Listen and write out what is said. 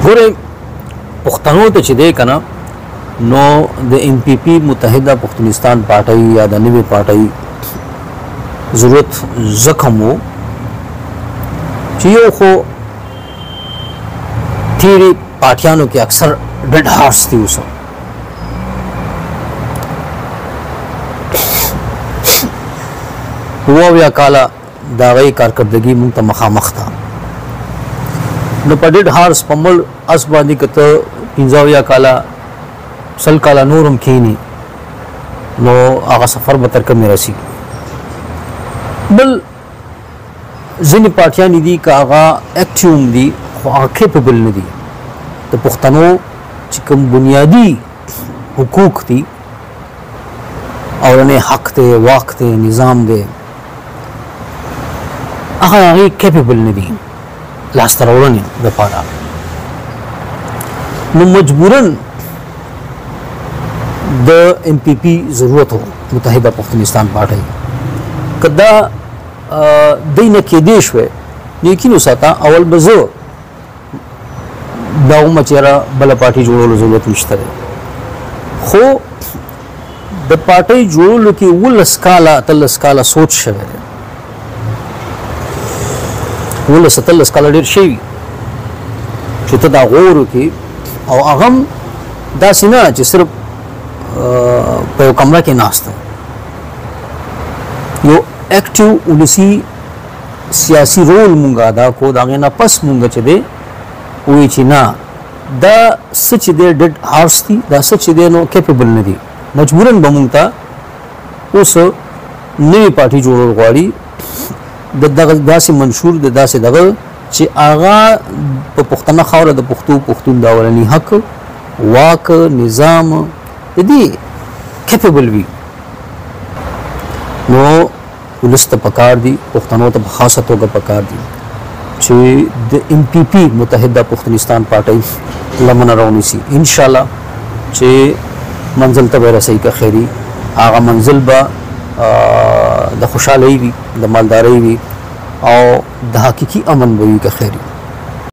ګوره پښتنو ته چې دی که نه نو د MPP متحده پښتونستان پارټۍ یا د نوې پارټۍ ضرورت زکم و چې یو خو تیری پارټیانو کې اکثر ډډ هارس دي اوس اویا کاله د هغې کارکردګي موږ ته مخامخ ده نو په ډډ هارس په مړ اس باندې که ته 15 کاله 100 کاله نور هم کښېني نو هغه سفر به تر کومې رسېږي بل ځینې پارټیانې دي که هغه اکټیو هم دي خو هغه کیپبل نه دي د پښتنو چې کوم بنیادي حقوق دي اورنۍ حق دی واک دی نظام دی هغه هغې کیپبل نه دي لاسته راوړنې دپاره نو مجبوراً د MPP ضرورت و متحده پښتونستان پارټۍ که دا دی نه کېدی شوی نو یقین وساته اول به زه دا ومه چېره بله پارټۍ جوړولو ضرورت نشته دی خو د پارټۍ جوړولو کې 19 کاله 13 کاله سوچ شوی دی 19 کاله ډېر شوي چې ته دا غور وکړې او هغه هم داسې نه چې صرف په یو کمره کې ناست یو اکټیو ولسي سیاسي رول مونږ ادا کو د هغې نه پس مونږ چې دی وایي چې نه دا څه چې دی ډډ هارس دي دا څه چې دی نو کیپبل نه دي مجبوراً به مونږ ته اوس نوې پارټي جوړول غواړي د دغه داسې منشور د داسې دغه چې هغه په پښتنه خاوره د پښتون د اولني حق واک نظام د دې کیپبل وي نو ولس ته پکار دي پښتنو ته په خاصه توګه پکار دي چې د MPP متحده پښتونستان پارټۍ لمنه راونیسي انشاءالله چې منزل ته به رسوي که خیري هغه منزل به د خوشحالۍ وي د مالدارۍ وي او د حقیقي امن به وي که خیري